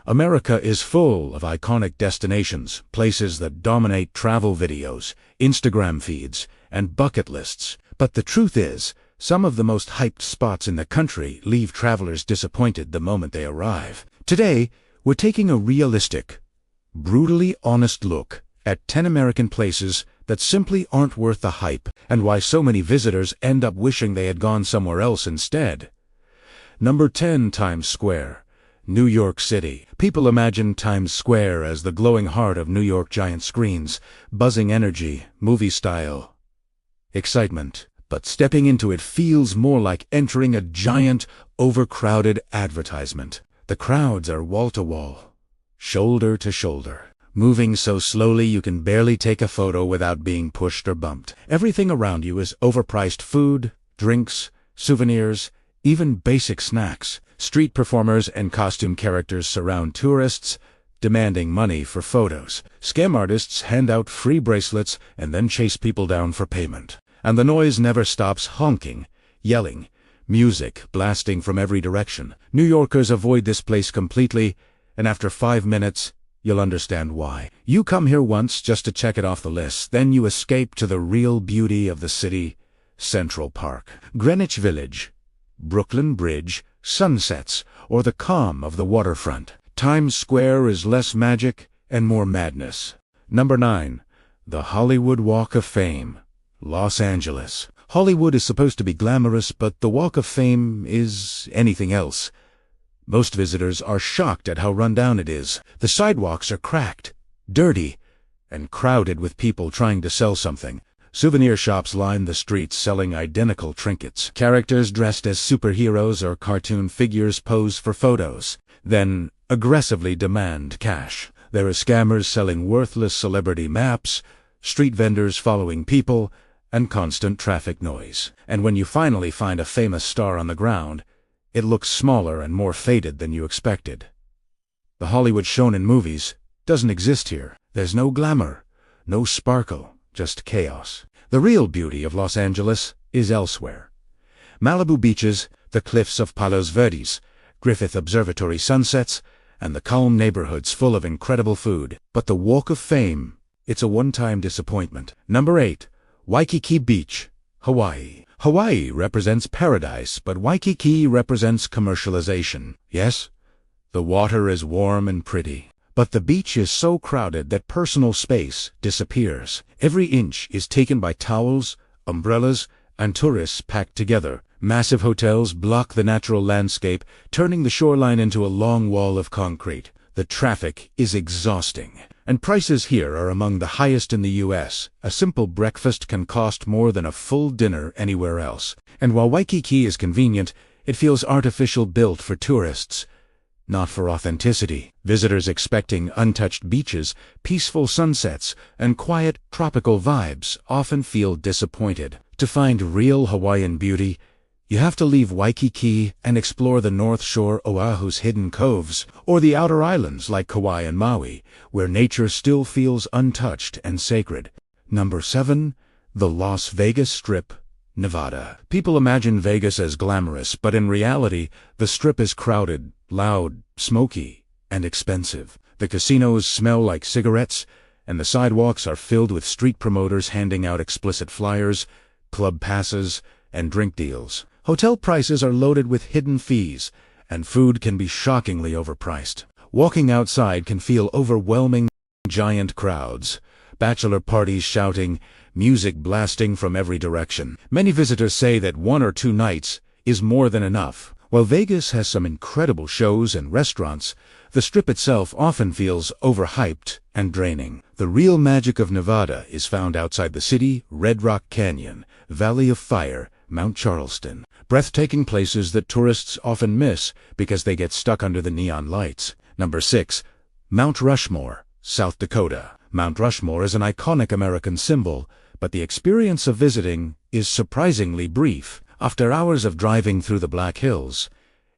America is full of iconic destinations, places that dominate travel videos, Instagram feeds, and bucket lists. But the truth is, some of the most hyped spots in the country leave travelers disappointed the moment they arrive. Today, we're taking a realistic, brutally honest look at 10 American places that simply aren't worth the hype, and why so many visitors end up wishing they had gone somewhere else instead. Number 10. Times Square, New York City. People imagine Times Square as the glowing heart of New York giant screens, buzzing energy, movie style, excitement. But stepping into it feels more like entering a giant, overcrowded advertisement. The crowds are wall-to-wall, shoulder-to-shoulder, moving so slowly you can barely take a photo without being pushed or bumped. Everything around you is overpriced food, drinks, souvenirs, even basic snacks. Street performers and costume characters surround tourists, demanding money for photos. Scam artists hand out free bracelets and then chase people down for payment. And the noise never stops: honking, yelling, music blasting from every direction. New Yorkers avoid this place completely, and after 5 minutes, you'll understand why. You come here once just to check it off the list, then you escape to the real beauty of the city: Central Park, Greenwich Village, Brooklyn Bridge, sunsets, or the calm of the waterfront. Times Square is less magic and more madness. Number 9. The Hollywood Walk of Fame, Los Angeles. Hollywood is supposed to be glamorous, but the Walk of Fame is anything else. Most visitors are shocked at how run down it is. The sidewalks are cracked, dirty, and crowded with people trying to sell something. Souvenir shops line the streets selling identical trinkets. Characters dressed as superheroes or cartoon figures pose for photos, then aggressively demand cash. There are scammers selling worthless celebrity maps, street vendors following people, and constant traffic noise. And when you finally find a famous star on the ground, it looks smaller and more faded than you expected. The Hollywood shown in movies doesn't exist here. There's no glamour, no sparkle, just chaos. The real beauty of Los Angeles is elsewhere. Malibu beaches, the cliffs of Palos Verdes, Griffith Observatory sunsets, and the calm neighborhoods full of incredible food. But the Walk of Fame, it's a one-time disappointment. Number 8. Waikiki Beach, Hawaii. Hawaii represents paradise, but Waikiki represents commercialization. Yes, the water is warm and pretty, but the beach is so crowded that personal space disappears. Every inch is taken by towels, umbrellas, and tourists packed together. Massive hotels block the natural landscape, turning the shoreline into a long wall of concrete. The traffic is exhausting, and prices here are among the highest in the U.S. A simple breakfast can cost more than a full dinner anywhere else. And while Waikiki is convenient, it feels artificial, built for tourists, not for authenticity. Visitors expecting untouched beaches, peaceful sunsets, and quiet, tropical vibes often feel disappointed. To find real Hawaiian beauty, you have to leave Waikiki and explore the North Shore, Oahu's hidden coves, or the outer islands like Kauai and Maui, where nature still feels untouched and sacred. Number 7. The Las Vegas Strip, Nevada. People imagine Vegas as glamorous, but in reality, the Strip is crowded, loud, smoky, and expensive. The casinos smell like cigarettes, and the sidewalks are filled with street promoters handing out explicit flyers, club passes, and drink deals. Hotel prices are loaded with hidden fees, and food can be shockingly overpriced. Walking outside can feel overwhelming. Giant crowds, bachelor parties shouting, music blasting from every direction. Many visitors say that 1 or 2 nights is more than enough. While Vegas has some incredible shows and restaurants, the Strip itself often feels overhyped and draining. The real magic of Nevada is found outside the city: Red Rock Canyon, Valley of Fire, Mount Charleston. Breathtaking places that tourists often miss because they get stuck under the neon lights. Number 6. Mount Rushmore, South Dakota. Mount Rushmore is an iconic American symbol, but the experience of visiting is surprisingly brief. After hours of driving through the Black Hills,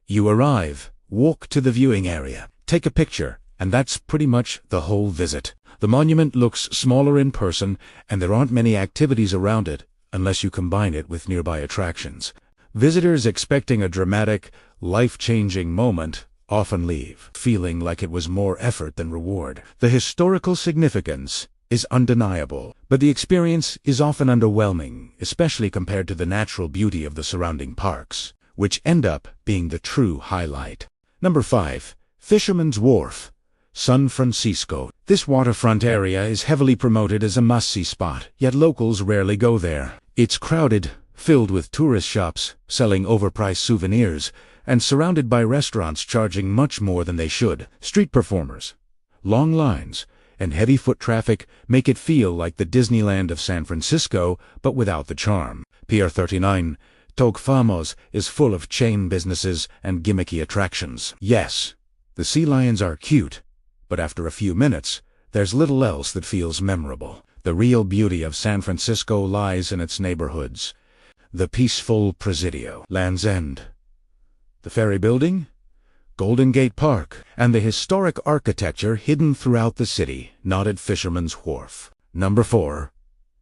you arrive, walk to the viewing area, take a picture, and that's pretty much the whole visit. The monument looks smaller in person, and there aren't many activities around it unless you combine it with nearby attractions. Visitors expecting a dramatic, life-changing moment often leave feeling like it was more effort than reward. The historical significance is undeniable, but the experience is often underwhelming, especially compared to the natural beauty of the surrounding parks, which end up being the true highlight. Number 5. Fisherman's Wharf, San Francisco. This waterfront area is heavily promoted as a must-see spot, yet locals rarely go there. It's crowded, filled with tourist shops selling overpriced souvenirs, and surrounded by restaurants charging much more than they should. Street performers, long lines, and heavy foot traffic make it feel like the Disneyland of San Francisco, but without the charm. Pier 39, Togfamos, is full of chain businesses and gimmicky attractions. Yes, the sea lions are cute, but after a few minutes, there's little else that feels memorable. The real beauty of San Francisco lies in its neighborhoods. The peaceful Presidio, Land's End, the Ferry Building, Golden Gate Park, and the historic architecture hidden throughout the city, not at Fisherman's Wharf. Number 4.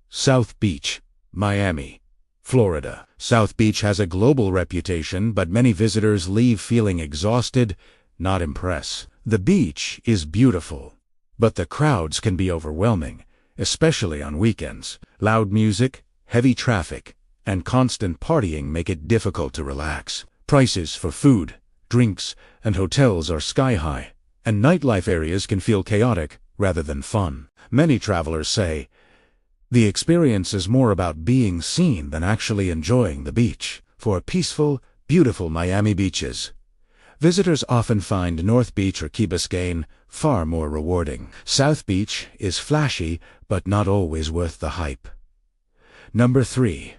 South Beach, Miami, Florida. South Beach has a global reputation, but many visitors leave feeling exhausted, not impressed. The beach is beautiful, but the crowds can be overwhelming, especially on weekends. Loud music, heavy traffic, and constant partying make it difficult to relax. Prices for food, drinks, and hotels are sky-high, and nightlife areas can feel chaotic rather than fun. Many travelers say the experience is more about being seen than actually enjoying the beach. For peaceful, beautiful Miami beaches, visitors often find North Beach or Key Biscayne far more rewarding. South Beach is flashy, but not always worth the hype. Number 3.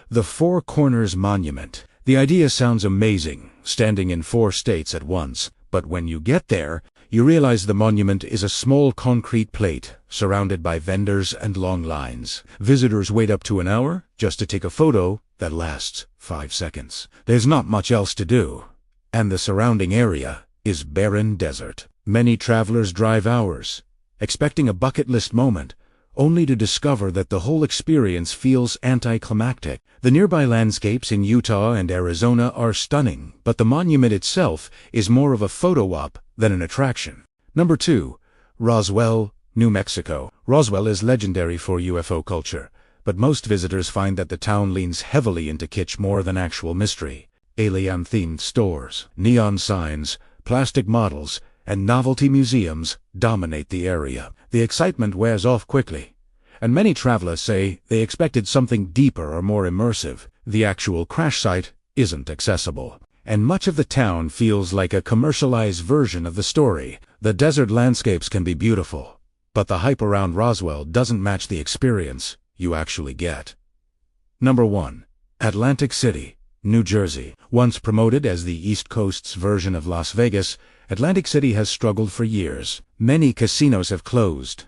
The Four Corners Monument. The idea sounds amazing, standing in 4 states at once, but when you get there, you realize the monument is a small concrete plate surrounded by vendors and long lines. Visitors wait up to an hour just to take a photo that lasts 5 seconds. There's not much else to do, and the surrounding area is barren desert. Many travelers drive hours, expecting a bucket list moment, only to discover that the whole experience feels anticlimactic. The nearby landscapes in Utah and Arizona are stunning, but the monument itself is more of a photo op than an attraction. Number 2. Roswell, New Mexico. Roswell is legendary for UFO culture, but most visitors find that the town leans heavily into kitsch more than actual mystery. Alien-themed stores, neon signs, plastic models, and novelty museums dominate the area. The excitement wears off quickly, and many travelers say they expected something deeper or more immersive. The actual crash site isn't accessible, and much of the town feels like a commercialized version of the story. The desert landscapes can be beautiful, but the hype around Roswell doesn't match the experience you actually get. Number 1. Atlantic City, New Jersey. Once promoted as the East Coast's version of Las Vegas, Atlantic City has struggled for years. Many casinos have closed.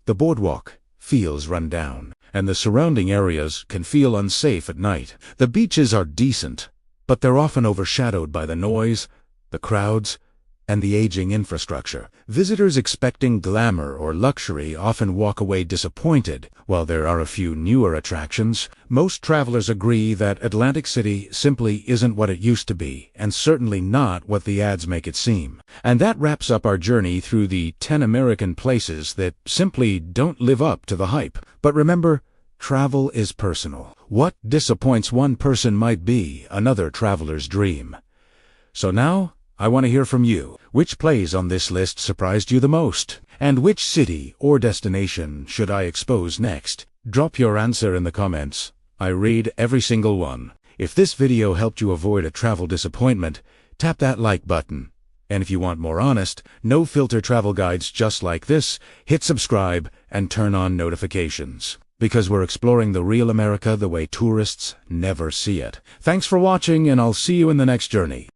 The boardwalk feels run down, and the surrounding areas can feel unsafe at night. The beaches are decent, but they're often overshadowed by the noise, the crowds, and the aging infrastructure. Visitors expecting glamour or luxury often walk away disappointed. While there are a few newer attractions, most travelers agree that Atlantic City simply isn't what it used to be, and certainly not what the ads make it seem. And that wraps up our journey through the 10 American places that simply don't live up to the hype. But remember, travel is personal. What disappoints one person might be another traveler's dream. So now, I want to hear from you. Which place on this list surprised you the most? And which city or destination should I expose next? Drop your answer in the comments. I read every single one. If this video helped you avoid a travel disappointment, tap that like button. And if you want more honest, no-filter travel guides just like this, hit subscribe and turn on notifications. Because we're exploring the real America the way tourists never see it. Thanks for watching, and I'll see you in the next journey.